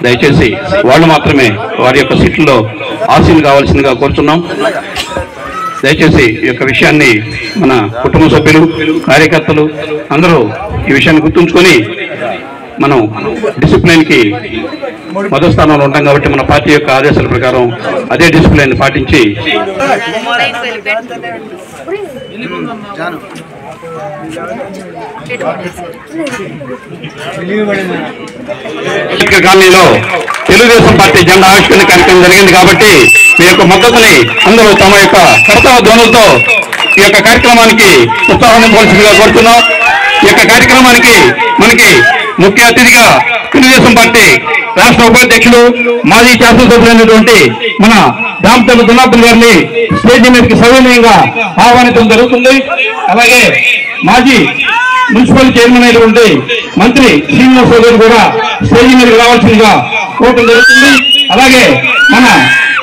దయచేసి వాళ్ళు మాత్రమే వారి యొక్క సీట్లలో ఆసీన్ కావాల్సిందిగా కోరుతున్నాం. దయచేసి ఈ యొక్క విషయాన్ని మన కుటుంబ సభ్యులు, కార్యకర్తలు అందరూ ఈ విషయాన్ని గుర్తుంచుకొని మనం డిసిప్లిన్కి మొదటి స్థానంలో ఉంటాం కాబట్టి మన పార్టీ యొక్క ఆదేశాల ప్రకారం అదే డిసిప్లిన్ పాటించి కాలనీలో తెలుగుదేశం పార్టీ జెండా ఆవిష్కరణ కార్యక్రమం జరిగింది కాబట్టి మీ యొక్క మద్దతుని అందరూ తమ యొక్క కర్తవ్య ధ్వనులతో ఈ యొక్క కార్యక్రమానికి ఉత్సాహాన్ని పోల్సిందిగా కోరుతున్నాం. ఈ యొక్క కార్యక్రమానికి మనకి ముఖ్య అతిథిగా తెలుగుదేశం పార్టీ రాష్ట్ర ఉపాధ్యక్షుడు మాజీ శాసనసభ్యులైనటువంటి మన దామచర్ల జనార్దన్ గారిని స్టేజీ మీదకి సవినయంగా ఆహ్వానించడం జరుగుతుంది. అలాగే మాజీ మున్సిపల్ చైర్మన్ అయినటువంటి మంత్రి శ్రీనివాసరావు గారు కూడా స్టేజీ మీదకి రావాల్సిందిగా కోరడం జరుగుతుంది. అలాగే మన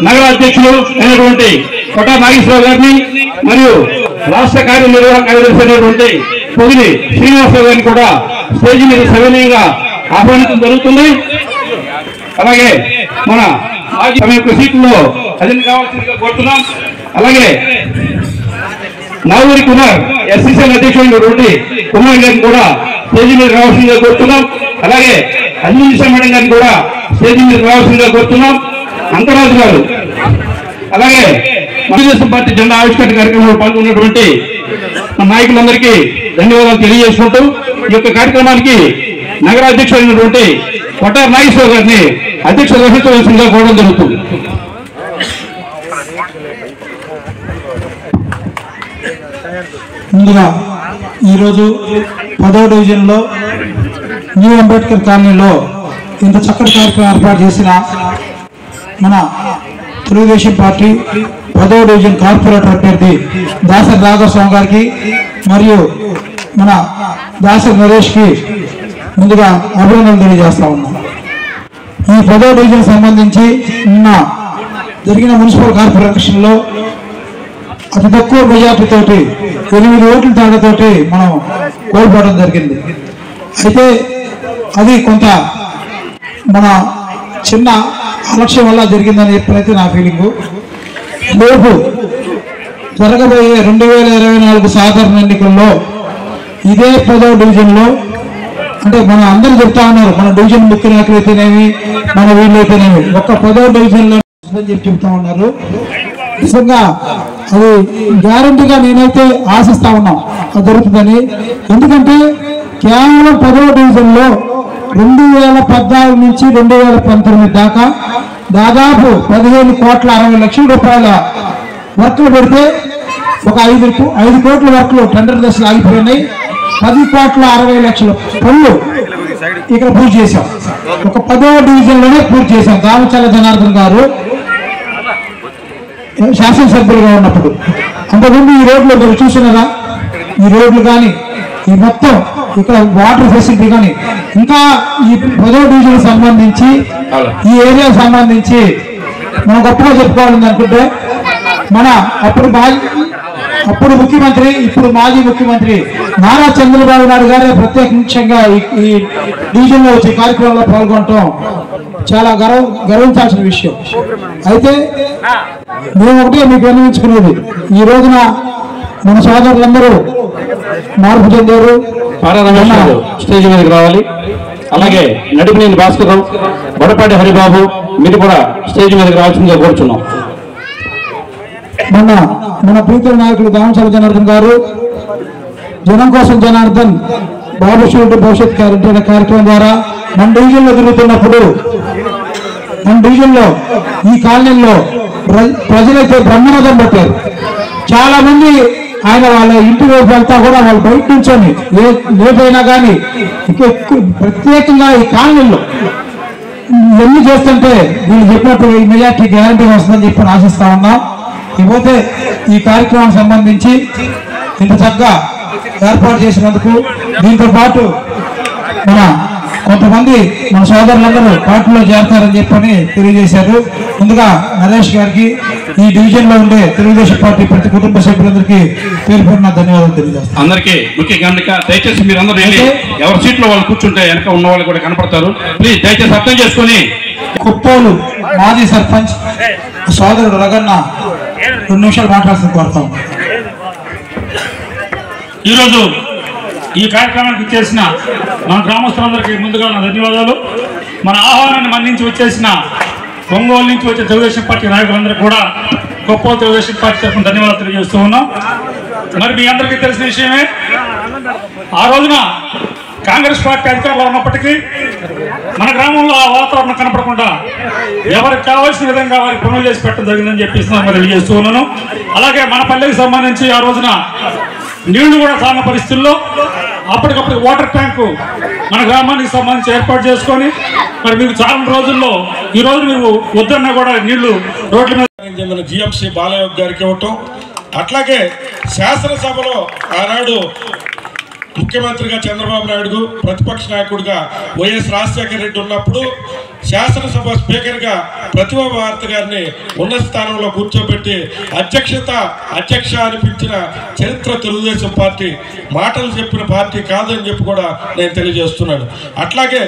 నగర అధ్యక్షులు అయినటువంటి కొట్టా నాగేశ్వరరావు గారిని మరియు రాష్ట్ర కార్యనిర్వాహక కార్యదర్శి అయినటువంటి పొగిలి శ్రీనివాసరావు గారిని కూడా స్టేజీ మీద సవినయంగా ఆహ్వానించడం జరుగుతుంది. అలాగే మన మాజీ సమీప సీట్లలో అధిని కావాల్సిందిగా కోరుతున్నాం. అలాగే నావూరి కుమార్ ఎస్సీసీఎల్ అధ్యక్షుడైనటువంటి కుమార్ గారిని కూడా స్టేజీ మీద రావాల్సిందిగా కోరుతున్నాం. అలాగే అంజనీ మేడం గారిని కూడా స్టేజీ మీద రావాల్సిందిగా కోరుతున్నాం. అంతరాజు గారు, అలాగే తెలుగుదేశం పార్టీ జెండా ఆవిష్కరణ కార్యక్రమంలో పాల్గొన్నటువంటి నాయకులందరికీ ధన్యవాదాలు తెలియజేసుకుంటూ ఈ యొక్క కార్యక్రమానికి నగర అధ్యక్షుడైనటువంటి కొట్టారి నాగేశ్వరరావు గారిని అధ్యక్షత వహించవలసిందిగా కోరడం జరుగుతుంది. ముందుగా ఈరోజు 10వ డివిజన్లో న్యూ అంబేద్కర్ కాలనీలో ఇంత చక్కటి కార్యక్రమం ఏర్పాటు చేసిన మన తెలుగుదేశం పార్టీ 10వ డివిజన్ కార్పొరేటర్ అభ్యర్థి దాసరి రాఘవస్వామి గారికి మరియు మన దాసరి నరేష్కి ముందుగా అభినందనలు తెలియజేస్తా ఉన్నాం. ఈ 10వ డివిజన్ సంబంధించి నిన్న జరిగిన మున్సిపల్ కార్పొరేషన్లో అతి తక్కువ మెజార్టీతోటి 8 ఓట్ల తేడాతోటి మనం కోల్పోవడం జరిగింది. అయితే అది కొంత మన చిన్న అలక్ష్యం వల్ల జరిగిందని చెప్పినైతే నా ఫీలింగు. రేపు జరగబోయే 2024 సాధారణ ఎన్నికల్లో ఇదే 10వ డివిజన్లో అంటే మన అందరూ చెప్తా ఉన్నారు, మన డివిజన్ ముఖ్య నాయకులు అయితేనేమి మన వీళ్ళు అయితేనేమి ఒక్క 10వ డివిజన్లో చెప్తా ఉన్నారు. నిజంగా అది గ్యారంటీగా నేనైతే ఆశిస్తా ఉన్నాం అది జరుగుతుందని. ఎందుకంటే కేవలం 10వ డివిజన్లో 2014 నుంచి 2019 దాకా దాదాపు 15,60,00,000 రూపాయల వర్క్లు పెడితే ఒక 5 కోట్ల వర్క్లు టెండర్ దశలు ఆగిపోయినాయి. 10,60,00,000 పనులు ఇక్కడ పూర్తి చేశాం. ఒక 10వ డివిజన్లోనే పూర్తి చేశాం. దామచర్ల జనార్దన్ గారు శాసనసభ్యులుగా ఉన్నప్పుడు. అంతకుముందు ఈ రోడ్లు మీరు చూసినారా, ఈ రోడ్లు కానీ ఈ మొత్తం ఇక్కడ వాటర్ ఫెసిలిటీ కానీ ఇంకా ఈ 10వ డివిజన్ సంబంధించి ఈ ఏరియా సంబంధించి మనం గొప్పగా చెప్పుకోవాలని అనుకుంటే మన అప్పుడు ముఖ్యమంత్రి ఇప్పుడు మాజీ ముఖ్యమంత్రి నారా చంద్రబాబు నాయుడు గారే ప్రత్యేకంగా ఈ డివిజన్లో వచ్చే కార్యక్రమంలో పాల్గొనడం చాలా గర్వించాల్సిన విషయం. అయితే మేము ఒకటే మీకు విన్నవించుకునేది, ఈ రోజున మన సోదరులందరూ మార్పు చెందారు. స్టేజ్ మీదకి రావాలి. అలాగే నడిపినేని భాస్కరరావు, బొడపాటి హరిబాబు మీరు కూడా స్టేజ్ మీదకి రావాల్సిందిగా కోరుచున్నాం. మన ప్రీతుల నాయకులు దామచర్ల జనార్దన్ గారు జనం కోసం జనార్దన్ బాబు షూట్ భవిష్యత్ కార్యక్రమం ద్వారా మన డివిజన్లో తిరుగుతున్నప్పుడు మన డివిజన్లో ఈ కాలనీలో ప్రజలైతే బ్రహ్మరథం పట్టారు. చాలా మంది ఆయన వాళ్ళ ఇంటి వైపు వెళ్తా కూడా వాళ్ళు బయట నుంచొని లేపైనా కానీ ప్రత్యేకంగా ఈ కాలనీలో ఇవన్నీ చేస్తుంటే వీళ్ళు చెప్పినట్టు ఈ మెజార్టీ గ్యారంటీ వస్తుందని చెప్పి ఆశిస్తా ఉన్నాం. ఇకపోతే ఈ కార్యక్రమానికి సంబంధించి ఇంత చక్కగా ఏర్పాటు చేసినందుకు, దీంతో పాటు మన కొంతమంది మన సోదరులందరూ పార్టీలో చేరతారని చెప్పని తెలియజేశారు. ముందుగా నరేష్ గారికి, ఈ డివిజన్ లో ఉండే తెలుగుదేశం పార్టీ ప్రతి కుటుంబ సభ్యులందరికీ పేరు పేరున ధన్యవాదాలు తెలియజేస్తాను. అందరికీ ముఖ్యంగా దయచేసి మీరు అందరూ ఎవరి సీట్లో వాళ్ళు కూర్చుంటే వెనక ఉన్న వాళ్ళు కూడా కనపడతారు. ప్లీజ్ దయచేసి అర్థం చేసుకుని. కుప్పోలు మాజీ సర్పంచ్ సోదరుడు రగన్న 2 నిమిషాలు మాట్లాడుతూ కోరుతాం. ఈరోజు ఈ కార్యక్రమానికి చేసిన మన గ్రామస్తులందరికీ ముందుగా నా ధన్యవాదాలు. మన ఆహ్వానాన్ని మన్నించి వచ్చేసిన ఒంగోలు నుంచి వచ్చే తెలుగుదేశం పార్టీ నాయకులందరూ కూడా గొప్ప తెలుగుదేశం పార్టీ తరఫున ధన్యవాదాలు తెలియజేస్తూ ఉన్నాం. మరి మీ అందరికీ తెలిసిన విషయమే, ఆ రోజున కాంగ్రెస్ పార్టీ అధికారంలో ఉన్నప్పటికీ మన గ్రామంలో ఆ వాతావరణం కనపడకుండా ఎవరికి కావాల్సిన విధంగా వారికి పనులు చేసి పెట్టడం జరిగిందని చెప్పి తెలియజేస్తూ ఉన్నాను. అలాగే మన పల్లెకి సంబంధించి ఆ రోజున నీళ్లు కూడా సాగిన పరిస్థితుల్లో అప్పటికప్పుడు వాటర్ ట్యాంకు మన గ్రామానికి సంబంధించి ఏర్పాటు చేసుకొని మరి మీకు చాలా రోజుల్లో ఈ రోజు మీరు వద్దన్నా కూడా నీళ్లు రోడ్ల మీద చెందిన జిఎంసి బాలయ్య గారికి ఇవ్వటం, అట్లాగే శాసనసభలో ఆనాడు ముఖ్యమంత్రిగా చంద్రబాబు నాయుడు, ప్రతిపక్ష నాయకుడిగా వైఎస్ రాజశేఖర రెడ్డి ఉన్నప్పుడు శాసనసభ స్పీకర్గా ప్రతిభా భారతి గారిని ఉన్నత స్థానంలో కూర్చోబెట్టి అధ్యక్ష అనిపించిన చరిత్ర తెలుగుదేశం పార్టీ. మాటలు చెప్పిన పార్టీ కాదని చెప్పి కూడా నేను తెలియజేస్తున్నాను. అట్లాగే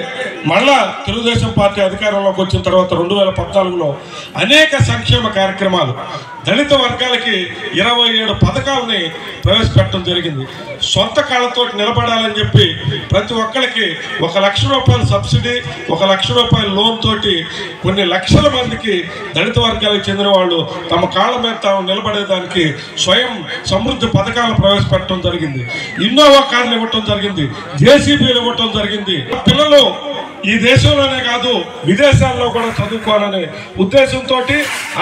మళ్ళా తెలుగుదేశం పార్టీ అధికారంలోకి వచ్చిన తర్వాత 2014లో అనేక సంక్షేమ కార్యక్రమాలు, దళిత వర్గాలకి 27 పథకాలని ప్రవేశపెట్టడం జరిగింది. సొంత కాళ్ళతో నిలబడాలని చెప్పి ప్రతి ఒక్కరికి 1 లక్ష రూపాయల సబ్సిడీ, 1 లక్ష రూపాయల లోన్ తోటి కొన్ని లక్షల మందికి దళిత వర్గాలకు చెందిన వాళ్ళు తమ కాళ్ళ మీద తాము నిలబడేదానికి స్వయం సమృద్ధి పథకాలను ప్రవేశపెట్టడం జరిగింది. ఇన్నోవా కార్లు ఇవ్వటం జరిగింది, జేసీబీలు ఇవ్వటం జరిగింది. పిల్లలు ఈ దేశంలోనే కాదు విదేశాల్లో కూడా చదువుకోవాలనే ఉద్దేశంతో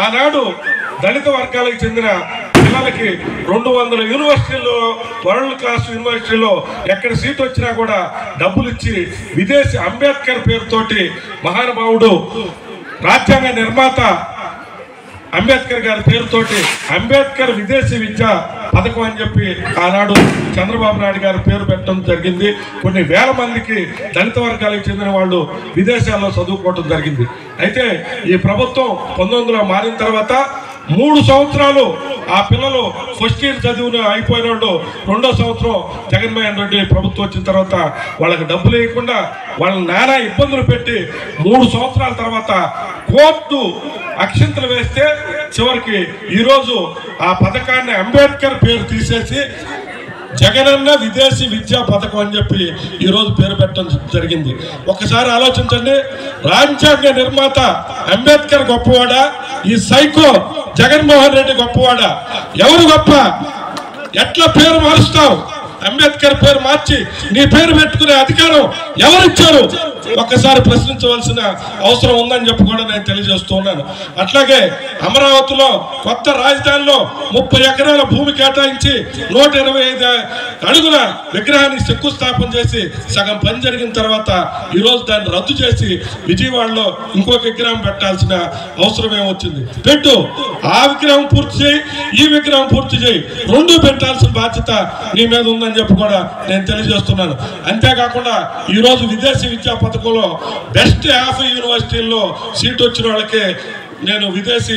ఆనాడు దళిత వర్గాలకు చెందిన పిల్లలకి 200 యూనివర్సిటీల్లో, వరల్డ్ క్లాస్ యూనివర్సిటీలో ఎక్కడ సీట్ వచ్చినా కూడా డబ్బులు ఇచ్చి విదేశీ అంబేద్కర్ పేరుతోటి మహానుభావుడు రాజ్యాంగ నిర్మాత అంబేద్కర్ గారి పేరుతోటి అంబేద్కర్ విదేశీ విద్యా పథకం అని చెప్పి ఆనాడు చంద్రబాబు నాయుడు గారి పేరు పెట్టడం జరిగింది. కొన్ని వేల మందికి దళిత వర్గాలకు చెందిన వాళ్ళు విదేశాల్లో చదువుకోవటం జరిగింది. అయితే ఈ ప్రభుత్వం 1900 మారిన తర్వాత 3 సంవత్సరాలు ఆ పిల్లలు ఫస్ట్ ఇయర్ చదువును అయిపోయిన వాళ్ళు 2వ సంవత్సరం జగన్మోహన్ రెడ్డి ప్రభుత్వం వచ్చిన తర్వాత వాళ్ళకి డబ్బులు వేయకుండా వాళ్ళని నానా ఇబ్బందులు పెట్టి 3 సంవత్సరాల తర్వాత కోర్టు అక్షింతలు వేస్తే చివరికి ఈరోజు ఆ పథకాన్ని అంబేద్కర్ పేరు తీసేసి జగనన్న విదేశీ విద్యా పథకం అని చెప్పి ఈరోజు పేరు పెట్టడం జరిగింది. ఒకసారి ఆలోచించండి, రాజ్యాంగ నిర్మాత అంబేద్కర్ గొప్పవాడా, ఈ సైకో జగన్మోహన్ రెడ్డి గొప్పవాడా? ఎవరు గొప్ప? ఎట్లా పేరు మారుస్తావు? అంబేద్కర్ పేరు మార్చి నీ పేరు పెట్టుకునే అధికారం ఎవరిచ్చారు? ఒక్కసారి ప్రశ్నించవలసిన అవసరం ఉందని చెప్పి కూడా నేను తెలియజేస్తూ ఉన్నాను. అట్లాగే అమరావతిలో కొత్త రాజధానిలో 30 ఎకరాల భూమి కేటాయించి 125 అడుగుల విగ్రహానికి శంకుస్థాపన చేసి సగం పని జరిగిన తర్వాత ఈరోజు దాన్ని రద్దు చేసి విజయవాడలో ఇంకొక విగ్రహం పెట్టాల్సిన అవసరం ఏమొచ్చింది? పెట్టు, ఆ విగ్రహం పూర్తి చేయి, ఈ విగ్రహం పూర్తి చేయి, 2 పెట్టాల్సిన బాధ్యత నీ మీద ఉందని చెప్పి కూడా నేను తెలియజేస్తున్నాను. అంతేకాకుండా ఈరోజు విదేశీ విద్యా పథకంలో బెస్ట్ 50 యూనివర్సిటీల్లో సీట్ వచ్చిన వాళ్ళకి నేను విదేశీ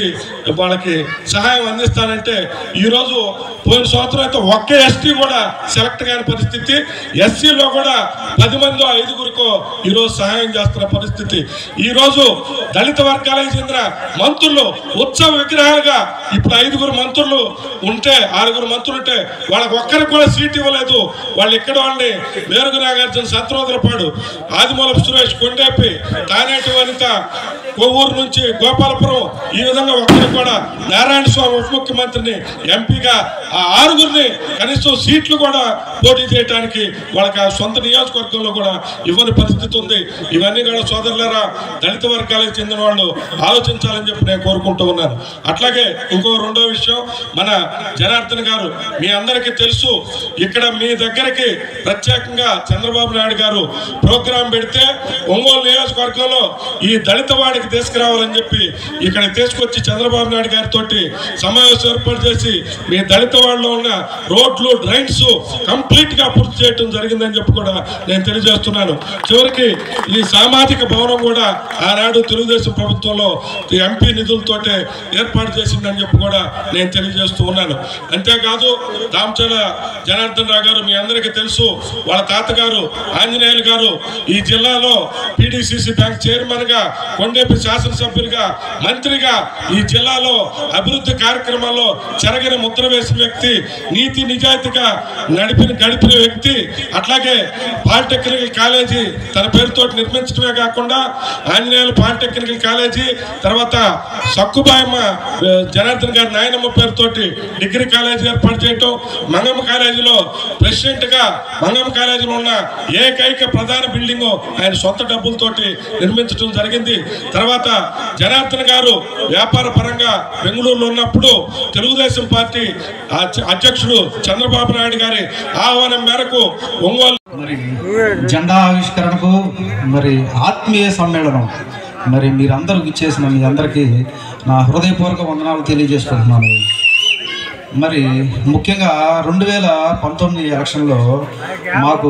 వాళ్ళకి సహాయం అందిస్తానంటే ఈరోజు పోయిన సంవత్సరం అయితే ఒక్క ఎస్టీ కూడా సెలెక్ట్ కాని పరిస్థితి, ఎస్సీలో కూడా 10 మందో 5గురికో ఈరోజు సహాయం చేస్తున్న పరిస్థితి. ఈరోజు దళిత వర్గాలకు చెందిన మంత్రులు ఉత్సవ విగ్రహాలుగా ఇప్పుడు 5గురు మంత్రులు ఉంటే 6గురు మంత్రులు ఉంటే వాళ్ళకి ఒక్కరికి కూడా సీట్ ఇవ్వలేదు. వాళ్ళు ఇక్కడ వాళ్ళని మేరుగు నాగార్జున, సంతరోదరపాడు, ఆదిమూలపు సురేష్, కొండేపి, తానేటి వనిత, కొవ్వూరు నుంచి గోపాలపురం, ఈ విధంగా ఒక్కరికి కూడా నారాయణ స్వామి ఉప ముఖ్యమంత్రిని ఎంపీగా ఆ 6గురిని కనీసం సీట్లు కూడా పోటీ చేయడానికి వాళ్ళకి ఆ సొంత నియోజకవర్గంలో కూడా ఇవ్వని పరిస్థితి ఉంది. ఇవన్నీ కూడా సోదరులారా దళిత వర్గాలకు చెందిన వాళ్ళు ఆలోచించాలని చెప్పి నేను కోరుకుంటూ ఉన్నాను. అట్లాగే ఇంకో 2వ విషయం, మన జనార్దన్ గారు మీ అందరికీ తెలుసు, ఇక్కడ మీ దగ్గరికి ప్రత్యేకంగా చంద్రబాబు నాయుడు గారు ప్రోగ్రాం పెడితే ఒంగోలు నియోజకవర్గంలో ఈ దళిత వాడికి అందుబాటులోకి తీసుకురావాలని చెప్పి ఇక్కడ తీసుకొచ్చి చంద్రబాబు నాయుడు గారితో సమావేశం ఏర్పాటు చేసి మీ దళిత వాళ్ళలో ఉన్న రోడ్లు డ్రైన్స్ కంప్లీట్గా పూర్తి చేయడం జరిగిందని చెప్పి కూడా నేను తెలియజేస్తున్నాను. చివరికి ఈ సామాజిక భవనం కూడా ఆనాడు తెలుగుదేశం ప్రభుత్వంలో ఎంపీ నిధులతోటే ఏర్పాటు చేసిందని చెప్పి కూడా నేను తెలియజేస్తూ ఉన్నాను. అంతేకాదు దామచర్ల జనార్దన్ రావు గారు మీ అందరికీ తెలుసు, వాళ్ళ తాతగారు ఆంజనేయులు గారు ఈ జిల్లాలో PDCC బ్యాంక్ చైర్మన్ గా, కొండేపి శాసనసభ్యులుగా, మంత్రిగా ఈ జిల్లాలో అభివృద్ధి కార్యక్రమాల్లో చెరగని ముద్ర వేసిన వ్యక్తి, నీతి నిజాయితీగా గడిపిన వ్యక్తి. అట్లాగే పాలిటెక్నికల్ కాలేజీ తన పేరుతో నిర్మించడమే కాకుండా ఆంజనేయులు పాలిటెక్నికల్ కాలేజీ, తర్వాత సక్కుబాయమ్మ జనార్దన్ గారి నాయనమ్మ పేరుతోటి డిగ్రీ కాలేజీ ఏర్పాటు చేయటం, మంగమ్మ కాలేజీలో ప్రెసిడెంట్ గా మంగమ్మ కాలేజీలో ఉన్న ఏకైక ప్రధాన బిల్డింగ్ ఆయన సొంత డబ్బులతోటి నిర్మించడం జరిగింది. తర్వాత జనార్దన్ గారు వ్యాపార పరంగా బెంగళూరులో ఉన్నప్పుడు తెలుగుదేశం పార్టీ అధ్యక్షుడు చంద్రబాబు నాయుడు గారి ఆహ్వానం మేరకు ఒంగోలు మరి జెండా ఆవిష్కరణకు మరి ఆత్మీయ సమ్మేళనం మరి మీరందరూ ఇచ్చేసిన మీ అందరికీ నా హృదయపూర్వక వందనాలు తెలియజేసుకుంటున్నాను. మరి ముఖ్యంగా 2019 ఎలక్షన్లో మాకు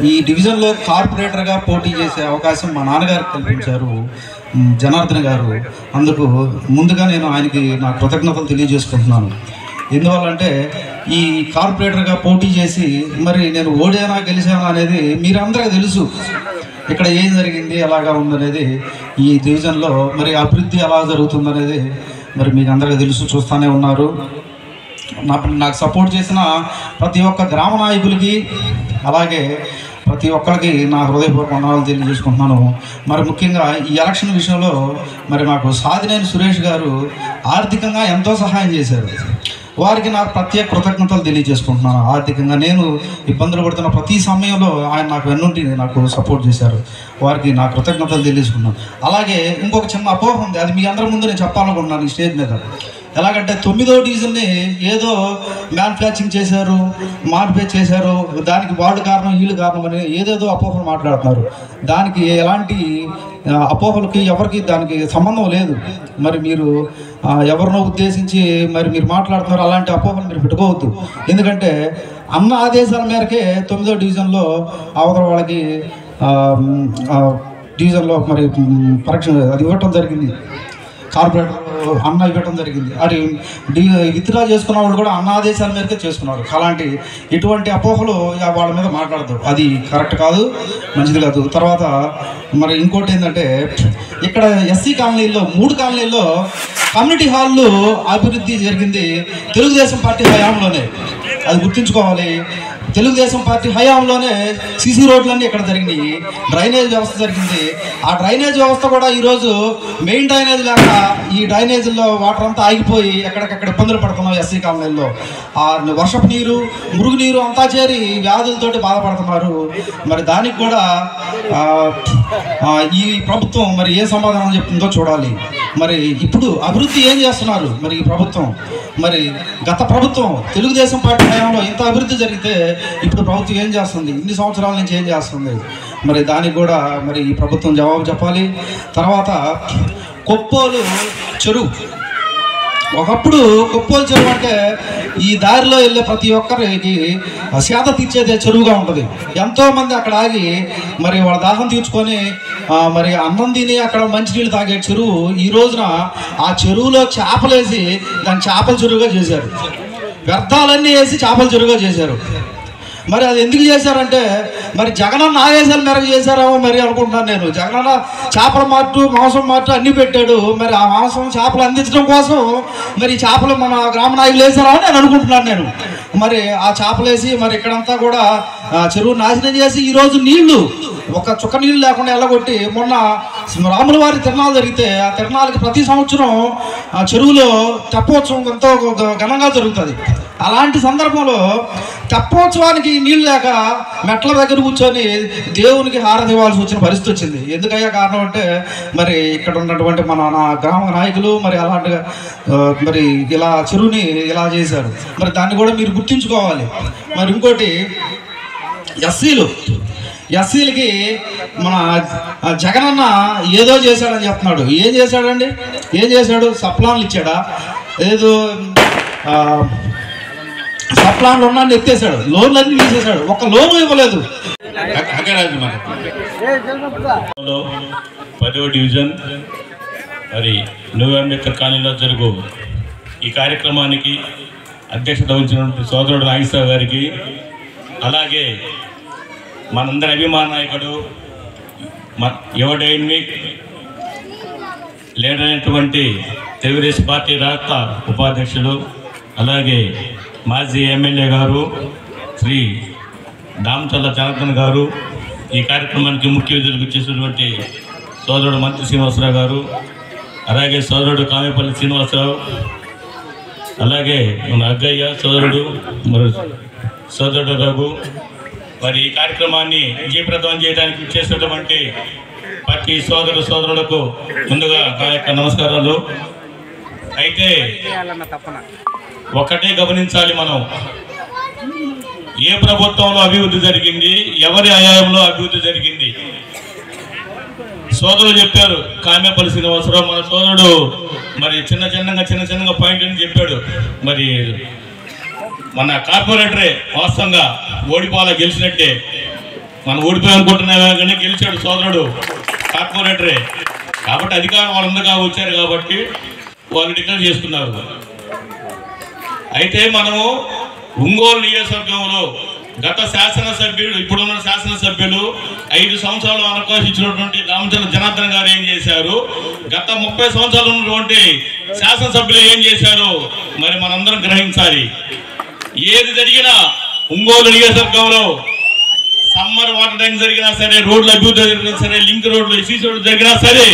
ఈ డివిజన్లో కార్పొరేటర్గా పోటీ చేసే అవకాశం మా నాన్నగారికి కల్పించారు జనార్దన్ గారు. అందుకు ముందుగా నేను ఆయనకి నా కృతజ్ఞతలు తెలియజేసుకుంటున్నాను. ఎందువల్లంటే ఈ కార్పొరేటర్గా పోటీ చేసి మరి నేను ఓడానా గెలిచానా అనేది మీరందరికీ తెలుసు. ఇక్కడ ఏం జరిగింది, ఎలాగా ఉందనేది, ఈ డివిజన్లో మరి అభివృద్ధి ఎలా జరుగుతుందనేది మరి మీకు అందరికీ తెలుసు, చూస్తూనే ఉన్నారు. నాకు సపోర్ట్ చేసిన ప్రతి ఒక్క గ్రామ నాయకులకి అలాగే ప్రతి ఒక్కరికి నా హృదయపూర్వక వందనాలు తెలియజేసుకుంటున్నాను. మరి ముఖ్యంగా ఈ ఎలక్షన్ విషయంలో మరి నాకు సాదినేని సురేష్ గారు ఆర్థికంగా ఎంతో సహాయం చేశారు. వారికి నాకు ప్రత్యేక కృతజ్ఞతలు తెలియజేసుకుంటున్నాను. ఆర్థికంగా నేను ఇబ్బందులు పడుతున్న ప్రతి సమయంలో ఆయన నాకు వెన్నుంటి నాకు సపోర్ట్ చేశారు. వారికి నా కృతజ్ఞతలు తెలియజేసుకున్నాను. అలాగే ఇంకొక చిన్న అపోహ ఉంది, అది మీ అందరి ముందు నేను చెప్పాలనుకుంటున్నాను ఈ స్టేజ్ మీద. ఎలాగంటే 9వ డివిజన్ని ఏదో మ్యానుఫ్యాక్చరింగ్ చేశారు, మాడిఫై చేశారు, దానికి వాళ్ళు కారణం వీళ్ళు కారణం అని ఏదేదో అపోహలు మాట్లాడుతున్నారు. దానికి ఎలాంటి అపోహలకి ఎవరికి దానికి సంబంధం లేదు. మరి మీరు ఎవరినో ఉద్దేశించి మరి మీరు మాట్లాడుతున్నారు, అలాంటి అపోహలు మీరు పెట్టుకోవద్దు. ఎందుకంటే అన్న ఆదేశాల మేరకే 9వ డివిజన్లో అవతల వాళ్ళకి డివిజన్లో మరి పరీక్ష అది ఇవ్వటం జరిగింది. కార్పొరేటర్ అన్న ఇవ్వటం జరిగింది. అది విత్డ్రా చేసుకున్న వాళ్ళు కూడా అన్న ఆదేశాల మేరకే చేసుకున్నారు. అలాంటి ఎటువంటి అపోహలు వాళ్ళ మీద మాట్లాడదు, అది కరెక్ట్ కాదు, మంచిది కాదు. తర్వాత మరి ఇంకోటి ఏంటంటే ఇక్కడ ఎస్సీ కాలనీల్లో 3 కాలనీల్లో కమ్యూనిటీ హాళ్ళు అభివృద్ధి జరిగింది తెలుగుదేశం పార్టీ హయాంలోనే, అది గుర్తుంచుకోవాలి. తెలుగుదేశం పార్టీ హయాంలోనే సీసీ రోడ్లన్నీ ఇక్కడ జరిగినాయి, డ్రైనేజ్ వ్యవస్థ జరిగింది. ఆ డ్రైనేజ్ వ్యవస్థ కూడా ఈరోజు మెయిన్ డ్రైనేజ్ లేక ఈ డ్రైనేజీల్లో వాటర్ అంతా ఆగిపోయి ఎక్కడికక్కడ ఇబ్బందులు పడుతున్నాం ఎస్సీ కాలనీల్లో. ఆ వర్షపు నీరు, మురుగునీరు అంతా చేరి వ్యాధులతోటి బాధపడుతున్నారు. మరి దానికి కూడా ఈ ప్రభుత్వం మరి ఏ సమాధానం చెప్తుందో చూడాలి. మరి ఇప్పుడు అభివృద్ధి ఏం చేస్తున్నారు మరి ఈ ప్రభుత్వం? మరి గత ప్రభుత్వం తెలుగుదేశం పార్టీ హయాంలో ఇంత అభివృద్ధి జరిగితే ఇప్పుడు ప్రభుత్వం ఏం చేస్తుంది, ఇన్ని సంవత్సరాల నుంచి ఏం చేస్తుంది? మరి దానికి కూడా మరి ఈ ప్రభుత్వం జవాబు చెప్పాలి. తర్వాత కొప్పోలు చెరువు, ఒకప్పుడు కొప్పోలు చెరువు అంటే ఈ దారిలో వెళ్ళే ప్రతి ఒక్కరికి సేద తీర్చేదే చెరువుగా ఉంటుంది. ఎంతోమంది అక్కడ ఆగి మరి వాళ్ళ దాహం తీర్చుకొని మరి అన్నం తిని అక్కడ మంచినీళ్ళు తాగే చెరువు ఈ రోజున ఆ చెరువులో చేపలేసి దాన్ని చేపల చెరువుగా చేశారు. వ్యర్థాలన్నీ వేసి చేపల చెరువుగా చేశారు. మరి అది ఎందుకు చేశారంటే మరి జగనన్న ఆదేశాల మేరకు చేశారేమో మరి అనుకుంటున్నాను నేను. జగనన్న చేపల మార్టు, మాంసం మార్టు అన్నీ పెట్టాడు. మరి ఆ మాంసం చేపలు అందించడం కోసం మరి చేపలు మన గ్రామ నాయకులు వేసారా అని నేను అనుకుంటున్నాను నేను. మరి ఆ చేపలు వేసి మరి ఇక్కడంతా కూడా చెరువు నాశనం చేసి ఈరోజు నీళ్లు ఒక చుక్క నీళ్ళు లేకుండా ఎల్లగొట్టి, మొన్న రాముల వారి తిరణాలు జరిగితే ఆ తిరణాలకి ప్రతి సంవత్సరం ఆ చెరువులో తెప్పోత్సవం ఎంతో ఘనంగా జరుగుతుంది. అలాంటి సందర్భంలో తెప్పోత్సవానికి నీళ్ళు లేక మెట్ల దగ్గర కూర్చొని దేవునికి హారతి ఇవ్వాల్సి వచ్చిన పరిస్థితి వచ్చింది. ఎందుకయ్యా కారణం అంటే మరి ఇక్కడ ఉన్నటువంటి మన గ్రామ నాయకులు మరి అలాంటి మరి ఇలా చెరువుని ఇలా చేశారు. మరి దాన్ని కూడా మీరు గుర్తించుకోవాలి. మరి ఇంకోటి ఎస్సీలకి మన జగనన్న ఏదో చేశాడని చెప్తున్నాడు. ఏం చేశాడండి? ఏం చేశాడు? సప్లాన్లు ఇచ్చాడా? ఏదో సప్లాన్లు ఉన్నాన్ని ఎత్తేసాడు, లోన్లన్నీ తీసేశాడు, ఒక్క లోను ఇవ్వలేదు. 10వ డివిజన్ మరి న్యూ అంబేద్కర్ కాలనీలో జరుగు ఈ కార్యక్రమానికి అధ్యక్షత వహించినటువంటి సోదరుడు నాగేశ్వరరావు గారికి, అలాగే మనందరి అభిమాన నాయకుడు యువ డైనమిక్ లీడర్ అయినటువంటి తెలుగుదేశం పార్టీ రాష్ట్ర ఉపాధ్యక్షులు, అలాగే మాజీ ఎమ్మెల్యే గారు శ్రీ దామచల్ల జనార్దన్ గారు, ఈ కార్యక్రమానికి ముఖ్య అతిథులకు చేసినటువంటి సోదరుడు మంత్రి శ్రీనివాసరావు గారు, అలాగే సోదరుడు కామేపల్లి శ్రీనివాసరావు, అలాగే మన అగ్గయ్య సోదరుడు మరి సోదరుడు రఘు, మరి ఈ కార్యక్రమాన్ని విజయప్రదం చేయడానికి చేసినటువంటి పార్టీ సోదరులకు ముందుగా నా యొక్క నమస్కారాలు. అయితే ఒకటే గమనించాలి, మనం ఏ ప్రభుత్వంలో అభివృద్ధి జరిగింది, ఎవరి హయాంలో అభివృద్ధి జరిగింది. సోదరులు చెప్పారు, కామేపల్లి శ్రీనివాసరావు మన సోదరుడు మరి చిన్న చిన్నగా పాయింట్ అని చెప్పాడు. మరి మన కార్పొరేటరే వాస్తవంగా ఓడిపోవాలా, గెలిచినట్టే. మనం ఓడిపోయాలనుకుంటున్నామే కానీ గెలిచాడు సోదరుడు కార్పొరేటరే. కాబట్టి అధికారం వాళ్ళందరిగా వచ్చారు కాబట్టి వాళ్ళు డిక్లేర్ చేసుకున్నారు. అయితే మనము ఒంగోలు నియోజకవర్గంలో గత శాసనసభ్యులు, ఇప్పుడున్న శాసనసభ్యులు 5 సంవత్సరాలు అవకాశం ఇచ్చినటువంటి దామచల్ల జనార్దన్ గారు ఏం చేశారు, గత 30 సంవత్సరాలు ఉన్నటువంటి శాసనసభ్యులు ఏం చేశారు మరి మనందరం గ్రహించాలి. ఏది జరిగినా ఒంగోలు నియోజకవర్గంలో సమ్మర్ వాటర్ ట్యాంక్ జరిగినా సరే, రోడ్ల అభివృద్ధి జరిగినా సరే, లింక్ రోడ్లు సీసీ రోడ్లు జరిగినా సరే,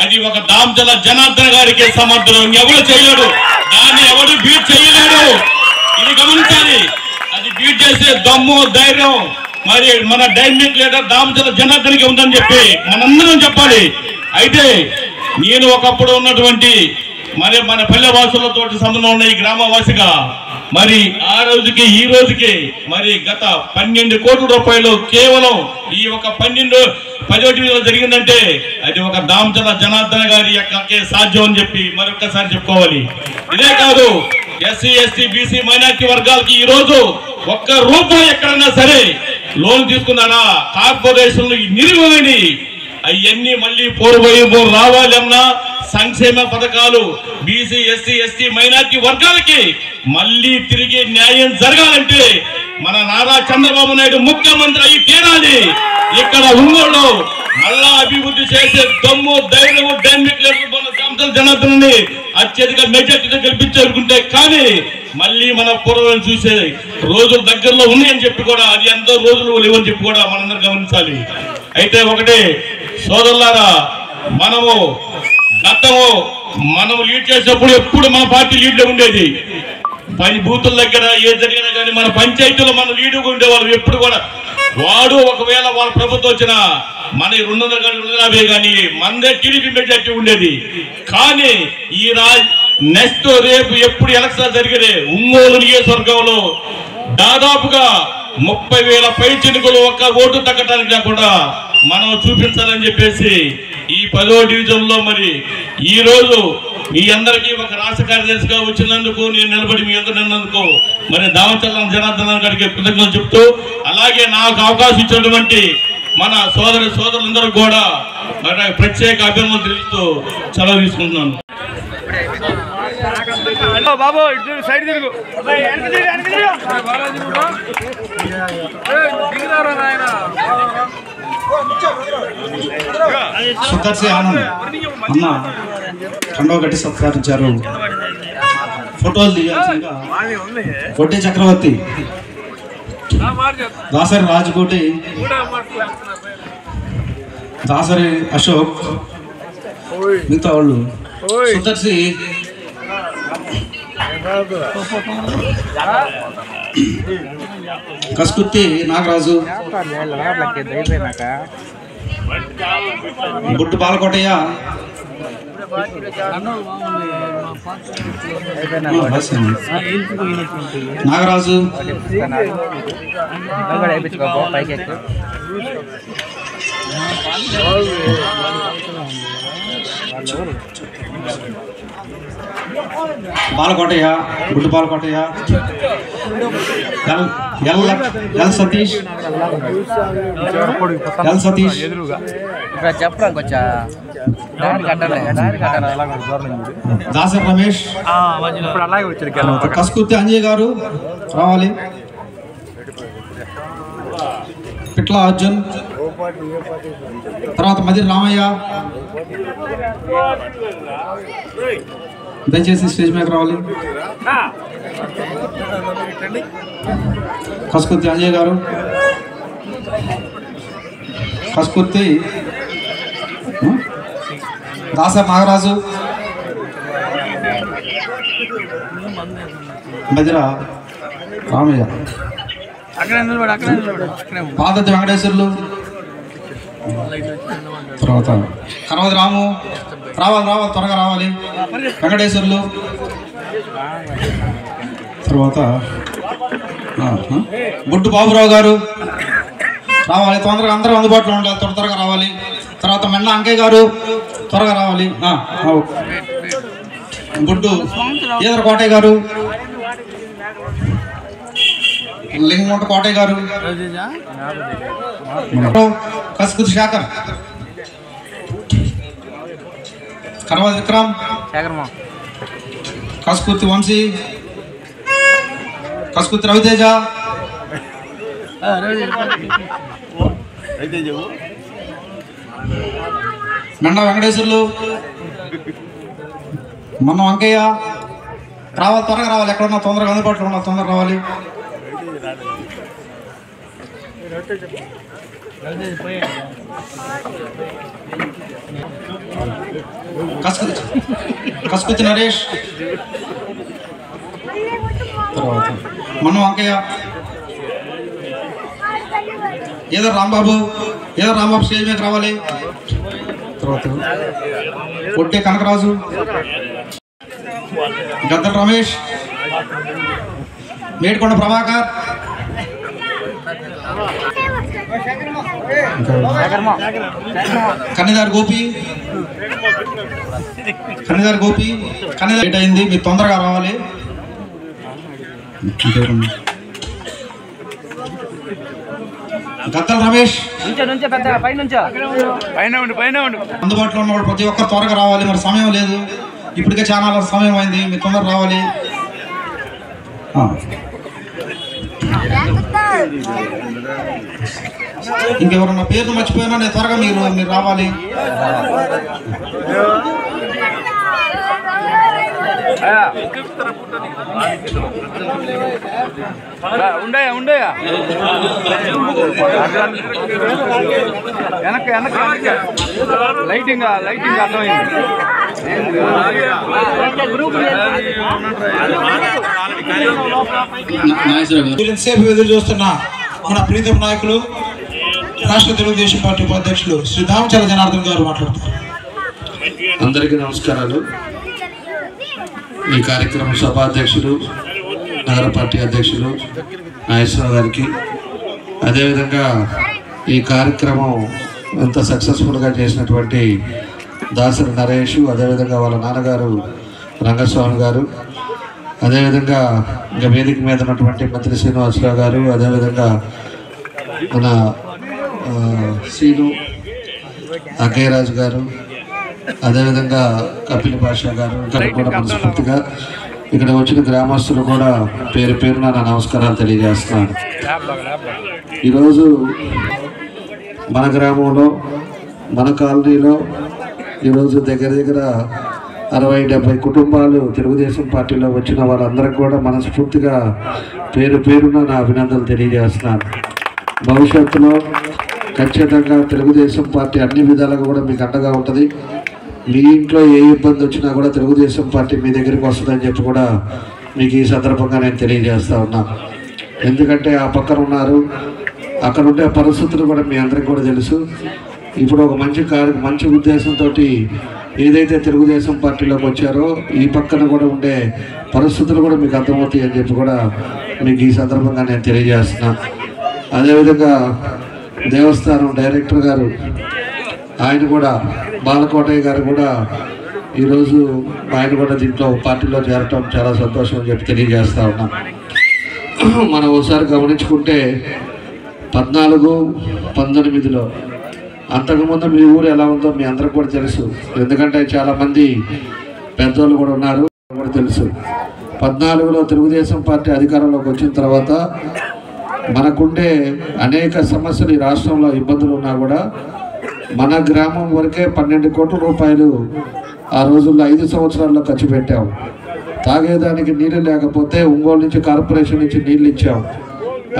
అది ఒక దామచల్ల జనార్దన్ గారికి సమర్థులు, ఎవరు చేయలేడు, దాన్ని ఎవరు బీట్ చేయలేడు. ఇది గమనించాలి. అది బీట్ చేసే దమ్ము ధైర్యం మరి మన డైనమిక్ లీడర్ దామచల్ల జనార్దన్కి ఉందని చెప్పి మనందరం చెప్పాలి. అయితే నేను ఒకప్పుడు ఉన్నటువంటి మరి మన పల్లె వాసులతో సంబంధం ఉన్న ఈ గ్రామవాసిగా మరి ఆ రోజుకి ఈ రోజుకి మరి గత 12 కోట్ల రూపాయలు కేవలం ఈ ఒక 10వ జరిగిందంటే అది ఒక దామచల్ల జనార్దన్ గారి యొక్క సాధ్యం అని చెప్పి మరొకసారి చెప్పుకోవాలి. ఇదే కాదు, ఎస్సీ ఎస్టీ బీసీ మైనార్టీ వర్గాలకి ఈ రోజు ఒక్క రూపాయి ఎక్కడన్నా సరే లోన్ తీసుకున్నారా? కార్పొరేషన్లు నిలువని అవన్నీ మళ్ళీ పూర్వవైపు రావాలన్నా సంక్షేమ పథకాలు బీసీ ఎస్సీ ఎస్టీ మైనార్టీ వర్గాలకి మళ్ళీ తిరిగి న్యాయం జరగాలంటే మన నారా చంద్రబాబు నాయుడు ముఖ్యమంత్రి అయి తీరాలి. ఇక్కడ ఒంగోలు మళ్ళా అభివృద్ధి చేసే దమ్ము ధైర్యము డైనమిక్ దామచల్ల జనార్దన్ అత్యధిక మెజార్టీతో గెలిపించాలనుకుంటే కానీ మళ్ళీ మన పూర్వం చూసే రోజులు దగ్గరలో ఉన్నాయని చెప్పి కూడా, అది ఎంతో రోజులు లేవని చెప్పి కూడా మనందరం గమనించాలి. అయితే ఒకటే సోదరులారా, మనము లీడ్ చేసేటప్పుడు ఎప్పుడు మన పార్టీ లీడ్లో ఉండేది. బూతుల దగ్గర ఏ జరిగినా కానీ మన పంచాయతీలో మన లీడుగా ఉండేవాళ్ళు ఎప్పుడు కూడా. వాడు ఒకవేళ వాళ్ళ ప్రభుత్వం వచ్చిన మన 200 కానీ 250 కానీ మనదే టీడీపీ మెజార్టీ ఉండేది. కానీ ఈ నెక్స్ట్ రేపు ఎప్పుడు ఎలక్షన్ జరిగితే ఒంగోలు నియోజకవర్గంలో దాదాపుగా 30,000 పై చినుకులు ఒక్క ఓటు తగ్గడానికి లేకుండా మనం చూపించాలని చెప్పేసి ఈ 10వ డివిజన్ లో మరి ఈ రోజు మీ అందరికీ ఒక రాష్ట్ర కార్యదర్శిగా వచ్చినందుకు నేను నిలబడి మీ అందరూ నిన్నందుకు మరి దామచల్ల జనార్దన్ గారికి కృతజ్ఞతలు చెప్తూ, అలాగే నాకు అవకాశం ఇచ్చినటువంటి మన సోదరులందరూ కూడా మరి ప్రత్యేక అభినందనలు తెలుస్తూ సెలవు తీసుకుంటున్నాను. బాబు సైడ్ తిరుగు. సుదర్శి ఆనంద్ అన్న కండవ గట్టి సత్కరించారు. ఫోటోలు తీయాల్సిందిగా కొట్టి చక్రవర్తి, దాసరి రాజకోటి, దాసరి అశోక్, మిగతా వాళ్ళు సుదర్శి కస్కుర్తి నాగరాజు, బుట్టు బాలకోటయ్య, నాగరాజు బాలకోటయ్య గుడ్డు బాలకోటయ్య ఎల్ సతీష్ చెప్పడానికి వచ్చా దాసర్ రమేష్ కస్కుర్తి అంజయ్ గారు రావాలి. పిట్ల అర్జున్, తర్వాత మదిరి రామయ్య దయచేసి స్టేజ్ మీద రావాలి. కస్కుర్తి అంజయ్ గారు, కస్కుర్తి దాసర్ నాగరాజు, మదిర రామయ్య, పాదతి వెంకటేశ్వర్లు, తర్వాత కనవది రాము రావాలి త్వరగా రావాలి. వెంకటేశ్వర్లు, తర్వాత బొడ్డు బాబురావు గారు రావాలి. తొందరగా అందరూ అందుబాటులో ఉండాలి, త్వరగా రావాలి. తర్వాత మెండ అంకయ్య గారు త్వరగా రావాలి. బొడ్డు ఈదర కోటయ్య గారు, లింగముంట కోటయ్య గారు, కస్కుర్తి శేఖర్, కనవది విక్రమ్, కస్కుర్తి వంశీ, కస్కుర్తి రవితేజ, మెండ వెంకటేశ్వర్లు, మొన్న వంకయ్య రావాలి, త్వరగా రావాలి. ఎక్కడన్నా తొందరగా అందుబాటులో ఉన్నా తొందరగా రావాలి. కస్కుర్తి నరేష్, తర్వాత మొన్న వంకయ్య, ఏదో రాంబాబు స్టేజ్ మీద రావాలి. తర్వాత ఒట్టే కనకరాజు, గద్దల రమేష్, మేడికొండ ప్రభాకర్, కన్నిదారి గోపి లేట్ అయింది, మీరు తొందరగా రావాలి. గద్దల రమేష్ అందుబాటులో ఉన్న ప్రతి ఒక్కరు త్వరగా రావాలి. మరి సమయం లేదు, ఇప్పటికే చాలా సమయం అయింది, మీరు తొందరగా రావాలి. ఇంకెవరన్నా పేరు మర్చిపోయినా నేను త్వరగా మీరు రావాలి. ఉండయా లైటింగ్ అర్థమైంది. ఎంతసేపు ఎదురు చూస్తున్న మన ప్రీతం నాయకులు రాష్ట్ర తెలుగుదేశం పార్టీ ఉపాధ్యక్షులు శ్రీ దామచల జనార్దన్ గారు మాట్లాడుతున్నారు. అందరికీ నమస్కారాలు. ఈ కార్యక్రమం సభాధ్యక్షులు, నగర పార్టీ అధ్యక్షులు నాగేశ్వరరావు గారికి, అదేవిధంగా ఈ కార్యక్రమం ఎంత సక్సెస్ఫుల్గా చేసినటువంటి దాసరి నరేష్, అదేవిధంగా వాళ్ళ నాన్నగారు రంగస్వామి గారు, అదేవిధంగా ఇంకా వేదిక మీద ఉన్నటువంటి మంత్రి శ్రీనివాసరావు గారు, అదేవిధంగా మన శ్రీను అగ్గయ్యరాజు గారు, అదేవిధంగా కపిల్ పాషా గారు, ఇక్కడ కూడా మనస్ఫూర్తిగా ఇక్కడ వచ్చిన గ్రామస్తులు కూడా పేరు పేరున నా నమస్కారాలు తెలియజేస్తున్నాను. ఈరోజు మన గ్రామంలో, మన కాలనీలో ఈరోజు దగ్గర 60-70 కుటుంబాలు తెలుగుదేశం పార్టీలో వచ్చిన వాళ్ళందరికీ కూడా మనస్ఫూర్తిగా పేరు పేరున నా అభినందనలు తెలియజేస్తున్నాను. భవిష్యత్తులో ఖచ్చితంగా తెలుగుదేశం పార్టీ అన్ని విధాలుగా కూడా మీకు అండగా ఉంటుంది. మీ ఇంట్లో ఏ ఇబ్బంది వచ్చినా కూడా తెలుగుదేశం పార్టీ మీ దగ్గరికి వస్తుందని చెప్పి కూడా మీకు ఈ సందర్భంగా నేను తెలియజేస్తా ఉన్నా. ఎందుకంటే ఆ పక్కన ఉన్నారు, అక్కడ ఉండే పరిస్థితులు కూడా మీ అందరికీ కూడా తెలుసు. ఇప్పుడు ఒక మంచి ఉద్దేశంతో ఏదైతే తెలుగుదేశం పార్టీలోకి వచ్చారో ఈ పక్కన కూడా ఉండే పరిస్థితులు కూడా మీకు అర్థమవుతాయి అని చెప్పి కూడా మీకు ఈ సందర్భంగా నేను తెలియజేస్తున్నా. అదేవిధంగా దేవస్థానం డైరెక్టర్ గారు ఆయన కూడా బాలకోటయ్య గారు కూడా ఈరోజు ఆయన కూడా దీంట్లో పార్టీలో చేరటం చాలా సంతోషం అని చెప్పి తెలియజేస్తా ఉన్నా. మనం ఒకసారి గమనించుకుంటే 14-19లో అంతకుముందు మీ ఊరు ఎలా ఉందో మీ అందరికి కూడా తెలుసు. ఎందుకంటే చాలామంది పెద్దోళ్ళు కూడా ఉన్నారు, కూడా తెలుసు. 14లో తెలుగుదేశం పార్టీ అధికారంలోకి వచ్చిన తర్వాత మనకుండే అనేక సమస్యలు ఈ రాష్ట్రంలో ఇబ్బందులు ఉన్నా కూడా మన గ్రామం వరకే 12 కోట్ల రూపాయలు ఆ రోజుల్లో 5 సంవత్సరాల్లో ఖర్చు పెట్టాం. తాగేదానికి నీళ్ళు లేకపోతే ఒంగోలు నుంచి కార్పొరేషన్ నుంచి నీళ్ళు ఇచ్చాం.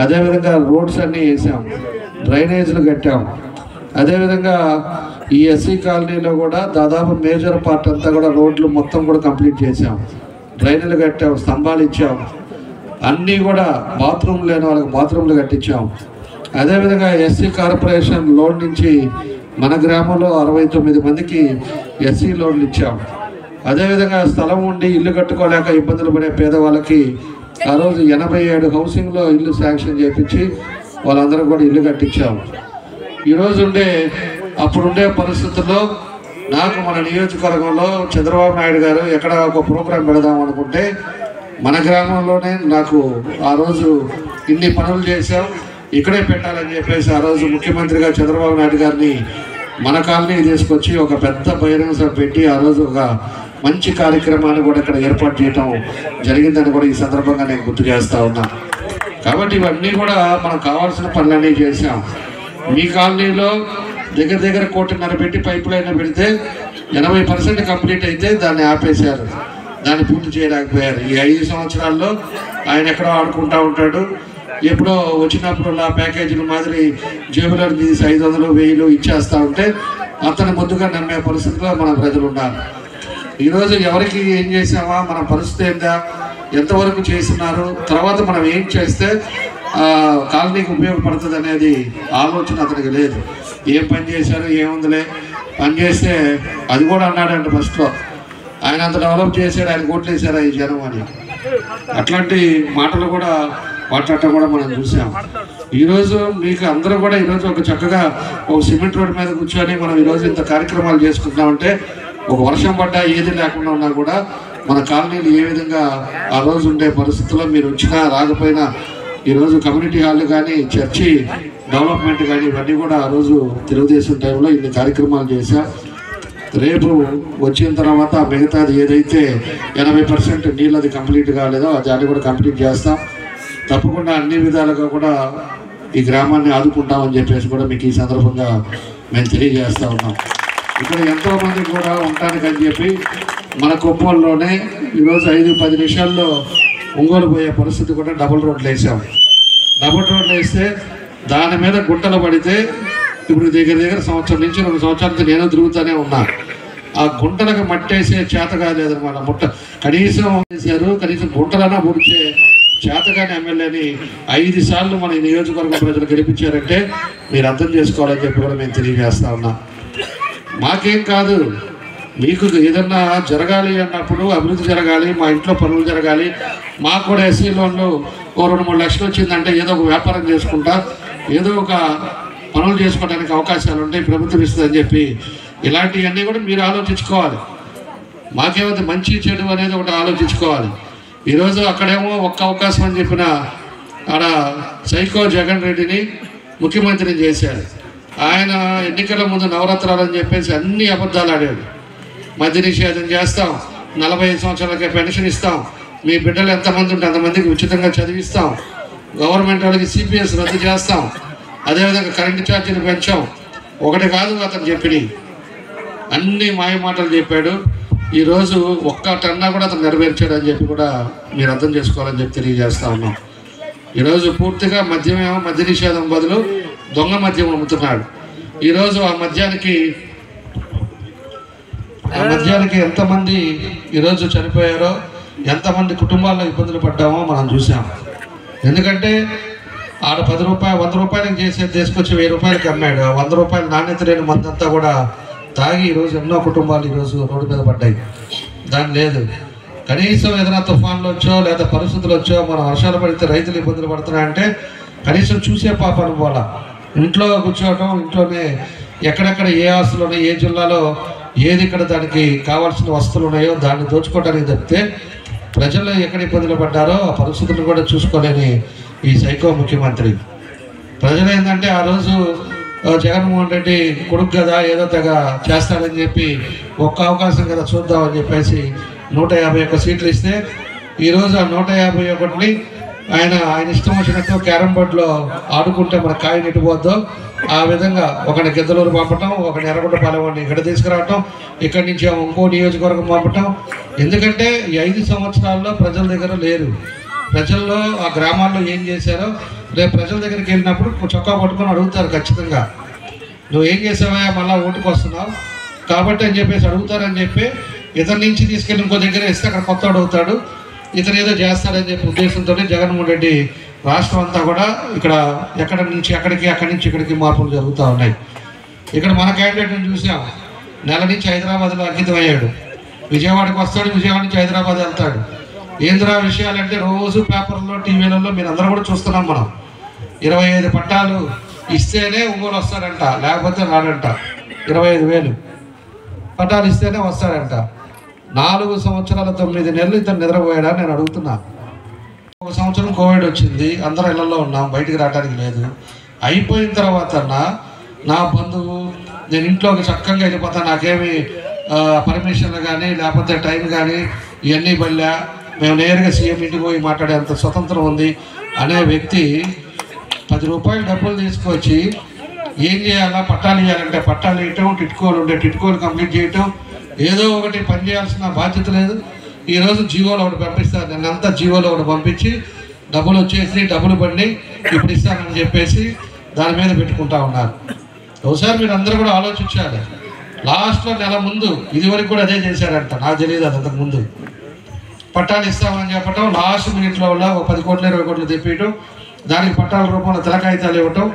అదేవిధంగా రోడ్స్ అన్నీ వేసాం, డ్రైనేజీలు కట్టాం. అదేవిధంగా ఈ ఎస్సీ కాలనీలో కూడా దాదాపు మేజర్ పార్ట్ అంతా కూడా రోడ్లు మొత్తం కూడా కంప్లీట్ చేసాం, డ్రైనేజీలు కట్టాం, స్తంభాలు ఇచ్చాం, అన్నీ కూడా బాత్రూమ్ లేని వాళ్ళకి బాత్రూమ్లు కట్టించాం. అదేవిధంగా ఎస్సీ కార్పొరేషన్ లోన్ నుంచి మన గ్రామంలో 69 మందికి ఎస్సీ లోన్లు ఇచ్చాం. అదేవిధంగా స్థలం ఉండి ఇల్లు కట్టుకోలేక ఇబ్బందులు పడే పేదవాళ్ళకి ఆ రోజు 87 హౌసింగ్లో ఇల్లు శాంక్షన్ చేయించి వాళ్ళందరూ కూడా ఇల్లు కట్టించాం. ఈరోజు అప్పుడుండే పరిస్థితుల్లో నాకు మన నియోజకవర్గంలో చంద్రబాబు నాయుడు గారు ఎక్కడ ఒక ప్రోగ్రాం పెడదాం అనుకుంటే మన గ్రామంలోనే నాకు ఆ రోజు ఇన్ని పనులు చేశాం, ఇక్కడే పెట్టాలని చెప్పేసి ఆ రోజు ముఖ్యమంత్రిగా చంద్రబాబు నాయుడు గారిని మన కాలనీ తీసుకొచ్చి ఒక పెద్ద బహిరంగ సభ పెట్టి ఆ రోజు ఒక మంచి కార్యక్రమాన్ని కూడా ఇక్కడ ఏర్పాటు చేయటం జరిగిందని కూడా ఈ సందర్భంగా నేను గుర్తు చేస్తూ ఉన్నా. కాబట్టి ఇవన్నీ కూడా మనకు కావాల్సిన పనులన్నీ చేశాం. మీ కాలనీలో దగ్గర 1.5 కోట్ల పెట్టి పైప్ లైన్ పెడితే 80% కంప్లీట్ అయితే దాన్ని ఆపేశారు, దాన్ని పూర్తి చేయలేకపోయారు. ఈ 5 సంవత్సరాల్లో ఆయన ఎక్కడో ఆడుకుంటూ ఉంటాడు, ఎప్పుడో వచ్చినప్పుడు నా ప్యాకేజీల మాదిరి జేబులో తీసి 500, 1000 ఇచ్చేస్తూ ఉంటే అతను ముద్దుగా నమ్మే పరిస్థితిలో మన ప్రజలు ఉన్నారు. ఈరోజు ఎవరికి ఏం చేసామా, మన పరిస్థితి ఏందా, ఎంతవరకు చేస్తున్నారు, తర్వాత మనం ఏం చేస్తే కాలనీకి ఉపయోగపడుతుంది అనేది ఆలోచన అతనికి లేదు. ఏం పని చేశారు, ఏముందిలే పని చేస్తే అది కూడా అన్నాడంటే ఫస్ట్లో ఆయన అంత డెవలప్ చేశాడు, ఆయన ఓట్లు వేశారా ఈ జనం అని. అట్లాంటి మాటలు కూడా మాట్లాడటం కూడా మనం చూసాం. ఈరోజు మీకు అందరూ కూడా ఈరోజు ఒక చక్కగా ఒక సిమెంట్ రోడ్ మీద కూర్చొని మనం ఈరోజు ఇంత కార్యక్రమాలు చేసుకుంటున్నామంటే ఒక వర్షం పడ్డా ఏది లేకుండా ఉన్నా కూడా మన కాలనీలు ఏ విధంగా ఆ రోజు ఉండే పరిస్థితుల్లో మీరు వచ్చినా రాకపోయినా ఈరోజు కమ్యూనిటీ హాల్ కానీ చర్చి డెవలప్మెంట్ కానీ ఇవన్నీ కూడా ఆ రోజు తెలుగుదేశం టైంలో ఇన్ని కార్యక్రమాలు చేశాం. రేపు వచ్చిన తర్వాత మిగతాది ఏదైతే 80% నీళ్ళది కంప్లీట్ కాలేదో దాన్ని కూడా కంప్లీట్ చేస్తాం. తప్పకుండా అన్ని విధాలుగా కూడా ఈ గ్రామాన్ని ఆదుకుంటామని చెప్పేసి కూడా మీకు ఈ సందర్భంగా మేము తెలియజేస్తూ ఉన్నాం. ఇక్కడ ఎంతోమంది కూడా ఉండటానికని చెప్పి మన కొప్పంలోనే ఈరోజు 5-10 నిమిషాల్లో ఒంగోలు పోయే పరిస్థితి కూడా డబుల్ రోడ్లు వేసాం. డబుల్ రోడ్లు వేస్తే దాని మీద గుంటలు పడితే ఇప్పుడు దగ్గర సంవత్సరం నుంచి 2 సంవత్సరాలకి నేను తిరుగుతూనే ఉన్నా. ఆ గుంటలకు మట్టేసే చేత కాలేదన్నమాట. కనీసం వేసారు, కనీసం గుంటలన్నా పూడ్చే చేతగాని ఎమ్మెల్యేని 5 సార్లు మన నియోజకవర్గ ప్రజలు గెలిపించారంటే మీరు అర్థం చేసుకోవాలని చెప్పి కూడా మేము తెలియజేస్తా ఉన్నా. మాకేం కాదు, మీకు ఏదన్నా జరగాలి అన్నప్పుడు అభివృద్ధి జరగాలి, మా ఇంట్లో పనులు జరగాలి, మాకు కూడా ఎస్సీ లోన్లు 2-3 లక్షలు వచ్చిందంటే ఏదో ఒక వ్యాపారం చేసుకుంటా, ఏదో ఒక పనులు చేసుకోవడానికి అవకాశాలు ఉంటాయి, ప్రభుత్వం ఇస్తుందని చెప్పి ఇలాంటివన్నీ కూడా మీరు ఆలోచించుకోవాలి. మాకేమైతే మంచి చెడు అనేది ఒకటి ఆలోచించుకోవాలి. ఈరోజు అక్కడేమో ఒక్క అవకాశం అని చెప్పిన ఆడ సైకో జగన్ రెడ్డిని ముఖ్యమంత్రిని చేశారు. ఆయన ఎన్నికల ముందు నవరత్నాలు అని చెప్పేసి అన్ని అబద్ధాలు ఆడాడు. మద్య నిషేధం చేస్తాం, 45 సంవత్సరాలకే పెన్షన్ ఇస్తాం, మీ బిడ్డలు ఎంతమంది ఉంటే అంతమందికి ఉచితంగా చదివిస్తాం, గవర్నమెంట్ వాళ్ళకి సిపిఎస్ రద్దు చేస్తాం, అదేవిధంగా కరెంటు ఛార్జీలు పెంచాం. ఒకటి కాదు అతను చెప్పినవి అన్ని మాయ మాటలు చెప్పాడు. ఈరోజు ఒక్క టన్నా కూడా అతను నెరవేర్చాడు అని చెప్పి కూడా మీరు అర్థం చేసుకోవాలని చెప్పి తెలియజేస్తా ఉన్నాం. ఈరోజు పూర్తిగా మద్యమేమో మద్య నిషేధం బదులు దొంగ మద్యం అమ్ముతున్నాడు. ఈరోజు ఆ మద్యానికి ఎంతమంది ఈరోజు చనిపోయారో, ఎంతమంది కుటుంబాల్లో ఇబ్బందులు పడ్డామో మనం చూసాం. ఎందుకంటే ఆడ 10 రూపాయలు 100 రూపాయలకి చేసేది తీసుకొచ్చి 1000 రూపాయలకి అమ్మాడు. 100 రూపాయలు నాణ్యత లేని మందంతా కూడా తాగి ఈరోజు ఎన్నో కుటుంబాలు ఈరోజు రోడ్డు మీద పడ్డాయి. దాని లేదు. కనీసం ఏదైనా తుఫాన్లు వచ్చో లేదా పరిస్థితులు వచ్చో మన వర్షాలు పడితే రైతులు ఇబ్బందులు పడుతున్నాయంటే కనీసం చూసే పాపను పోలా. ఇంట్లో కూర్చోవటం, ఇంట్లోనే ఎక్కడెక్కడ ఏ ఆస్తులు ఉన్నాయి, ఏ జిల్లాలో ఏది ఇక్కడ దానికి కావాల్సిన వస్తువులు ఉన్నాయో దాన్ని దోచుకోవడానికి తప్పితే ప్రజలు ఎక్కడ ఇబ్బందులు పడ్డారో ఆ పరిస్థితులను కూడా చూసుకోలేని ఈ సైకో ముఖ్యమంత్రి. ప్రజలు ఏంటంటే ఆ రోజు జగన్మోహన్ రెడ్డి కొడుకు కదా ఏదో తెగ చేస్తాడని చెప్పి ఒక్క అవకాశం కదా చూద్దామని చెప్పేసి 151 సీట్లు ఇస్తే ఈరోజు ఆ 151ని ఆయన ఇష్టం వచ్చినట్టు క్యారమ్ బోర్డులో ఆడుకుంటే మన కాయ నెట్టిపోద్దో ఆ విధంగా ఒకటి గిద్దలూరు పంపటం, ఒకటి ఎర్రగొండపాలెం ఇక్కడ తీసుకురావటం, ఇక్కడి నుంచి ఇంకో నియోజకవర్గం పంపటం. ఎందుకంటే ఈ 5 సంవత్సరాల్లో ప్రజల దగ్గర లేరు. ప్రజల్లో ఆ గ్రామాల్లో ఏం చేశారో రేపు ప్రజల దగ్గరికి వెళ్ళినప్పుడు చొక్కా పట్టుకొని అడుగుతారు ఖచ్చితంగా, నువ్వు ఏం చేసావా మళ్ళీ ఓటుకు వస్తున్నావు కాబట్టి అని చెప్పేసి అడుగుతారని చెప్పి ఇతని నుంచి తీసుకెళ్ళి ఇంకో దగ్గర ఇస్తే అక్కడ కొత్త అడుగుతాడు, ఇతను ఏదో చేస్తాడని చెప్పి ఉద్దేశంతో జగన్మోహన్ రెడ్డి రాష్ట్రం అంతా కూడా ఇక్కడ ఎక్కడి నుంచి అక్కడికి, అక్కడి నుంచి ఇక్కడికి మార్పులు జరుగుతూ ఉన్నాయి. ఇక్కడ మన క్యాండిడేట్ని చూసాం, నెల నుంచి హైదరాబాద్లో అంకితం అయ్యాడు. విజయవాడకి వస్తాడు, విజయవాడ నుంచి హైదరాబాద్ వెళ్తాడు. ఏంద్రా విషయాలంటే రోజు పేపర్లో టీవీలలో మీరు అందరూ కూడా చూస్తున్నాం మనం. 25 పట్టాలు ఇస్తేనే ఒంగోలు వస్తాడంట, లేకపోతే రాడంట. 25,000 పట్టాలు ఇస్తేనే వస్తాడంట. 4 సంవత్సరాల 9 నెలలు ఇతను నిద్రపోయాడని నేను అడుగుతున్నా. 1 సంవత్సరం కోవిడ్ వచ్చింది, అందరూ ఇళ్లలో ఉన్నాం, బయటికి రావడానికి లేదు. అయిపోయిన తర్వాత నా బంధువు నేను ఇంట్లోకి చక్కగా వెళ్ళిపోతాను, నాకేమి పర్మిషన్లు కానీ లేకపోతే టైం కానీ ఇవన్నీ బల్లా, మేము నేరుగా సీఎం ఇంటికి పోయి మాట్లాడేంత స్వతంత్రం ఉంది అనే వ్యక్తి 10 రూపాయలు డబ్బులు తీసుకొచ్చి ఏం చేయాలా, పట్టాలు ఇవ్వాలంటే పట్టాలు వేయటం, టిట్కోలు ఉంటే టిట్కోలు కంప్లీట్ చేయటం, ఏదో ఒకటి పని చేయాల్సిన బాధ్యత లేదు. ఈరోజు జీవోలో ఒకటి పంపిస్తారు, నిన్నంతా జీవోలో ఒకటి పంపించి డబ్బులు వచ్చేసి డబ్బులు పండి ఇప్పుడు ఇస్తానని చెప్పేసి దాని మీద పెట్టుకుంటా ఉన్నారు. ఒకసారి మీరు అందరూ కూడా ఆలోచించాలి. లాస్ట్లో నెల ముందు ఇదివరకు కూడా అదే చేశారంట, నాకు తెలియదు అది అంతకుముందు. పట్టాలు ఇస్తామని చెప్పటం, లాస్ట్ మినిట్లో వల్ల 10 కోట్లు 20 కోట్లు తెప్పియటం, దానికి పట్టాల రూపంలో తెలకాయితాలు ఇవ్వటం,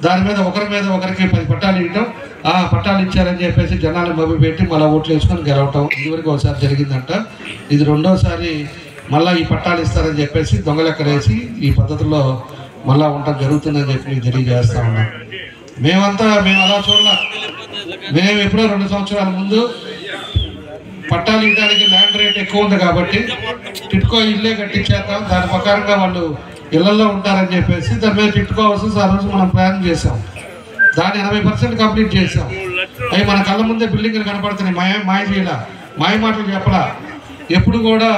దాని మీద ఒకరి మీద ఒకరికి 10 పట్టాలు ఇవ్వటం, ఆ పట్టాలు ఇచ్చారని చెప్పేసి జనాలను మభ్య పెట్టి మళ్ళీ ఓట్లు వేసుకొని గెలవటం ఇదివరకు ఒకసారి జరిగిందంట. ఇది రెండోసారి మళ్ళీ ఈ పట్టాలు ఇస్తారని చెప్పేసి దొంగలెక్కడేసి ఈ పద్ధతిలో మళ్ళీ ఉండటం జరుగుతుందని చెప్పి మీకు తెలియజేస్తా ఉన్నాం. మేము అలా చూడాల. మేము ఎప్పుడో 2 సంవత్సరాల ముందు పట్టాలు ఇవ్వడానికి ల్యాండ్ రేట్ ఎక్కువ ఉంది కాబట్టి టిట్కో ఇల్లే కట్టించేద్దాం, దాని ప్రకారంగా వాళ్ళు ఇళ్లలో ఉంటారని చెప్పేసి దాని మీద టిట్కో హౌసెస్ ఆ రోజు మనం ప్లాన్ చేసాం. దాన్ని 80% కంప్లీట్ చేసాం. అవి మన కళ్ళ ముందే బిల్డింగ్లు కనపడుతున్నాయి. మాయ చేయాల, మాయ మాటలు చెప్పలా. ఎప్పుడు కూడా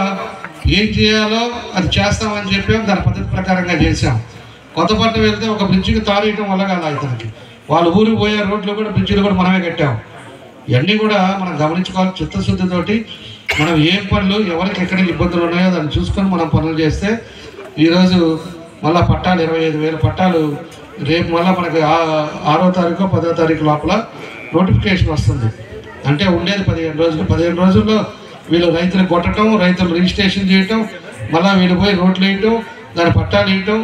ఏం చేయాలో అది చేస్తామని చెప్పాం, దాని పద్ధతి ప్రకారంగా చేసాం. కొత్తపట్నం వెళ్తే ఒక బ్రిడ్జికి తారేయటం వల్ల కాదు, ఇతనికి వాళ్ళ ఊరికి పోయే రోడ్లు కూడా బ్రిడ్జిలు కూడా మనమే కట్టాం. ఇవన్నీ కూడా మనం గమనించుకోవాలి. చిత్తశుద్ధితోటి మనం ఏం పనులు ఎవరికి ఎక్కడ ఇబ్బందులు ఉన్నాయో దాన్ని చూసుకొని మనం పనులు చేస్తే ఈరోజు మళ్ళీ పట్టాలు 25,000 పట్టాలు రేపు మళ్ళీ మనకి 6వ తారీఖు 10వ తారీఖు లోపల నోటిఫికేషన్ వస్తుంది. అంటే ఉండేది 15 రోజులు. 15 రోజుల్లో వీళ్ళు రైతులు కొట్టడం, రైతులు రిజిస్ట్రేషన్ చేయటం, మళ్ళీ వీళ్ళు పోయి రోడ్లు వేయటం, దాని పట్టాలు వేయటం,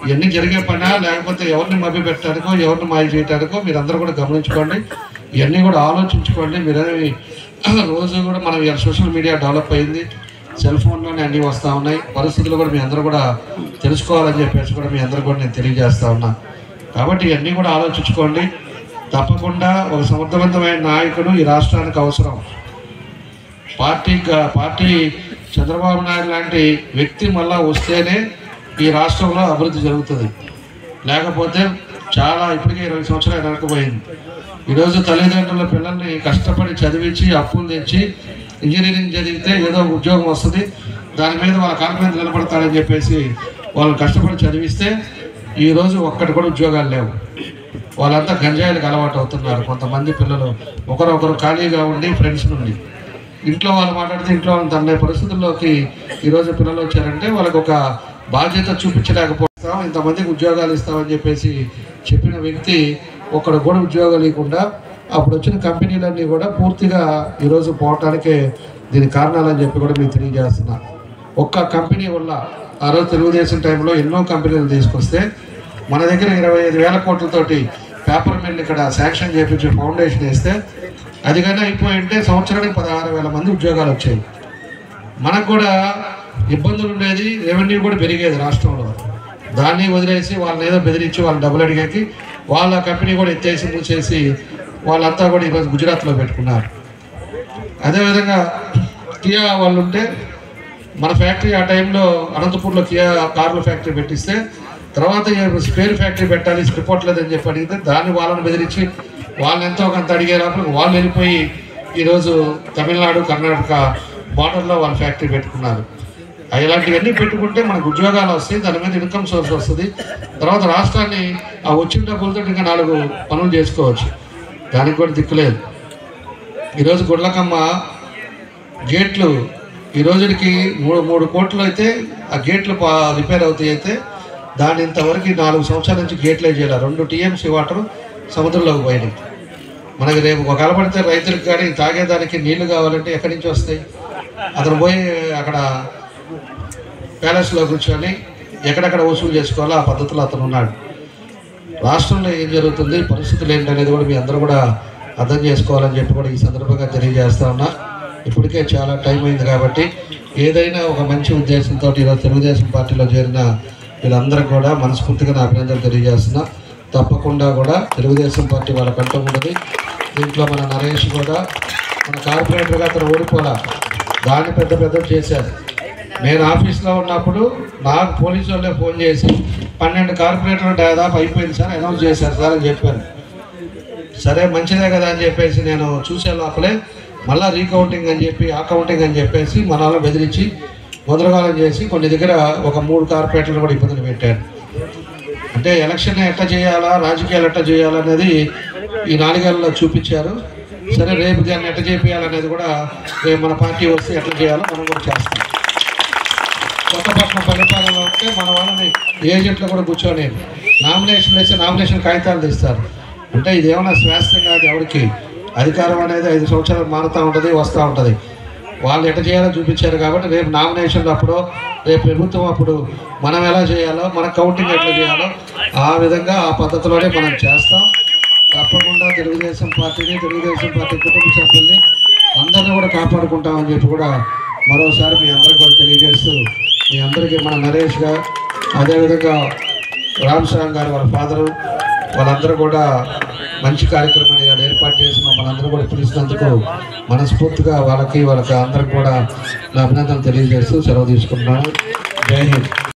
ఇవన్నీ జరిగే పనా లేకపోతే ఎవరిని మభ్య పెట్టడానికో ఎవరిని మాయ చేయడానికో మీరు అందరూ కూడా గమనించుకోండి. ఇవన్నీ కూడా ఆలోచించుకోండి. మీరేమి రోజు కూడా మనం సోషల్ మీడియా డెవలప్ అయింది, సెల్ ఫోన్లోనే అన్నీ వస్తూ ఉన్నాయి. పరిస్థితులు కూడా మీ అందరూ కూడా తెలుసుకోవాలని చెప్పేసి కూడా మీ అందరూ కూడా నేను తెలియజేస్తా ఉన్నా. కాబట్టి ఇవన్నీ కూడా ఆలోచించుకోండి. తప్పకుండా ఒక సమర్థవంతమైన నాయకుడు ఈ రాష్ట్రానికి అవసరం. పార్టీ చంద్రబాబు నాయుడు లాంటి వ్యక్తి మళ్ళా వస్తేనే ఈ రాష్ట్రంలో అభివృద్ధి జరుగుతుంది. లేకపోతే చాలా ఇప్పటికే 20 సంవత్సరాలు వెనకపోయింది. ఈరోజు తల్లిదండ్రుల పిల్లల్ని కష్టపడి చదివించి అప్పులు తెచ్చి ఇంజనీరింగ్ చదివితే ఏదో ఉద్యోగం వస్తుంది, దాని మీద వాళ్ళ కాళ్ళ మీద నిలబడతారని చెప్పేసి వాళ్ళని కష్టపడి చదివిస్తే ఈరోజు ఒక్కటి కూడా ఉద్యోగాలు లేవు. వాళ్ళంతా గంజాయిలకు అలవాటు అవుతున్నారు. కొంతమంది పిల్లలు ఒకరొకరు ఖాళీగా ఉండి ఫ్రెండ్స్ నుండి ఇంట్లో వాళ్ళు మాట్లాడితే ఇంట్లో వాళ్ళని తన్నే పరిస్థితుల్లోకి ఈరోజు పిల్లలు వచ్చారంటే వాళ్ళకు ఒక బాధ్యత చూపించలేకపోతాం. ఇంతమందికి ఉద్యోగాలు ఇస్తామని చెప్పేసి చెప్పిన వ్యక్తి ఒక్కడు కూడా ఉద్యోగాలు లేకుండా అప్పుడు వచ్చిన కంపెనీలన్నీ కూడా పూర్తిగా ఈరోజు పోవటానికే దీని కారణాలని చెప్పి కూడా మీకు తెలియజేస్తున్నా. ఒక్క కంపెనీ వల్ల ఆ రోజు తెలుగుదేశం టైంలో ఎన్నో కంపెనీలు తీసుకొస్తే మన దగ్గర 25,000 కోట్లతోటి పేపర్ మిల్ ఇక్కడ శాంక్షన్ చేయించి ఫౌండేషన్ వేస్తే అది కానీ అయిపోయి ఉంటే సంవత్సరానికి 16,000 మంది ఉద్యోగాలు వచ్చాయి. మనకు కూడా ఇబ్బందులు ఉండేది, రెవెన్యూ కూడా పెరిగేది రాష్ట్రంలో. దాన్ని వదిలేసి వాళ్ళని ఏదో బెదిరించి వాళ్ళు డబ్బులు అడిగాకి వాళ్ళ కంపెనీ కూడా ఎత్తేసి మూసేసి వాళ్ళంతా కూడా ఈరోజు గుజరాత్లో పెట్టుకున్నారు. అదేవిధంగా కియా వాళ్ళు ఉంటే మన ఫ్యాక్టరీ ఆ టైంలో అనంతపూర్లో కియా కార్ల ఫ్యాక్టరీ పెట్టిస్తే తర్వాత స్పేర్ ఫ్యాక్టరీ పెట్టాలి రిపోర్ట్ లేదని చెప్పి అడిగితే దాన్ని వాళ్ళని బెదిరించి వాళ్ళని ఎంతో కొంత అడిగే లోపల వాళ్ళు వెళ్ళిపోయి ఈరోజు తమిళనాడు కర్ణాటక బార్డర్లో వాళ్ళ ఫ్యాక్టరీ పెట్టుకున్నారు. ఇలాంటివన్నీ పెట్టుకుంటే మనకు ఉద్యోగాలు వస్తాయి, దాని మీద ఇన్కమ్ సోర్స్ వస్తుంది. తర్వాత రాష్ట్రాన్ని ఆ వచ్చిన డబ్బులతో ఇంకా 4 పనులు చేసుకోవచ్చు. దానికి కూడా దిక్కులేదు. ఈరోజు గుడ్లకమ్మ గేట్లు ఈ రోజుకి 3 కోట్లు అయితే ఆ గేట్లు రిపేర్ అవుతాయి. అయితే దాని ఇంతవరకు 4 సంవత్సరాల నుంచి గేట్లే చేయాలి. 2 TMC వాటర్ సముద్రంలోకి పోయినాయి. మనకి రేపు ఒకవేళ పడితే రైతులకు కానీ తాగేదానికి నీళ్లు కావాలంటే ఎక్కడి నుంచి వస్తాయి? అతను పోయి అక్కడ ప్యాలెస్లో కూర్చొని ఎక్కడెక్కడ వసూలు చేసుకోవాలో ఆ పద్ధతిలో అతను ఉన్నాడు. రాష్ట్రంలో ఏం జరుగుతుంది, పరిస్థితులు ఏంటనేది కూడా మీ అందరూ కూడా అర్థం చేసుకోవాలని చెప్పి కూడా ఈ సందర్భంగా తెలియజేస్తా ఉన్నా. ఇప్పటికే చాలా టైం అయింది కాబట్టి ఏదైనా ఒక మంచి ఉద్దేశంతో ఈరోజు తెలుగుదేశం పార్టీలో చేరిన వీళ్ళందరికీ కూడా మనస్ఫూర్తిగా నా అభినందనలు తెలియజేస్తున్నా. తప్పకుండా కూడా తెలుగుదేశం పార్టీ వాళ్ళ కంటూ ఉన్నది. దీంట్లో మన నరేష్ కూడా మన కార్పొరేటర్గా అతను ఓడిపోలా, దాన్ని పెద్ద చేశారు. నేను ఆఫీస్లో ఉన్నప్పుడు నాకు పోలీసు వాళ్ళే ఫోన్ చేసి 12 కార్పొరేటర్లు దాదాపు అయిపోయింది సార్, అనౌన్స్ చేశారు సార్ అని చెప్పాను. సరే మంచిదే కదా అని చెప్పేసి నేను చూసే లోపలే మళ్ళీ రీకౌంటింగ్ అని చెప్పి అకౌంటింగ్ అని చెప్పేసి మన వాళ్ళని బెదిరించి మొదలగాలం చేసి కొన్ని దగ్గర ఒక 3 కార్పొరేటర్లు కూడా ఇబ్బందులు పెట్టారు. అంటే ఎలక్షన్ ఎట్లా చేయాలా, రాజకీయాలు ఎట్లా చేయాలనేది ఈ 4 ఏళ్ళలో చూపించారు. సరే రేపు దాన్ని ఎట్లా చేయాలనేది కూడా రేపు మన పార్టీ వస్తే ఎట్లా చేయాలో మనం కూడా చేస్తాం. కొత్తపట్నం పరిపాలనలో ఉంటే మన వాళ్ళని ఏజెంట్లు కూడా కూర్చొని నామినేషన్లు వేసి నామినేషన్ కాగితాలు తీస్తారు. అంటే ఇది ఏమైనా శాస్త్రం కాదు, ఎవరికి అధికారం అనేది 5 సంవత్సరాలు మారుతూ ఉంటుంది, వస్తూ ఉంటుంది. వాళ్ళు ఎట్లా చేయాలో చూపించారు కాబట్టి రేపు నామినేషన్లు అప్పుడు రేపు ప్రభుత్వం అప్పుడు మనం ఎలా చేయాలో, మన కౌంటింగ్ ఎట్లా చేయాలో ఆ విధంగా ఆ పద్ధతిలోనే మనం చేస్తాం. తప్పకుండా తెలుగుదేశం పార్టీని, తెలుగుదేశం పార్టీ కుటుంబ సభ్యుల్ని అందరినీ కూడా కాపాడుకుంటామని చెప్పి కూడా మరోసారి మీ అందరికీ కూడా తెలియజేస్తూ మీ అందరికీ మన నరేష్ గారు, అదేవిధంగా రామస్వామి గారు వాళ్ళ ఫాదరు వాళ్ళందరూ కూడా మంచి కార్యక్రమాన్ని ఏర్పాటు చేసి మమ్మల్ని అందరూ కూడా పిలిచినందుకు మనస్ఫూర్తిగా వాళ్ళకి అందరికి కూడా నా అభినందనలు తెలియజేస్తూ సెలవు తీసుకుంటున్నాను. జై హింద్.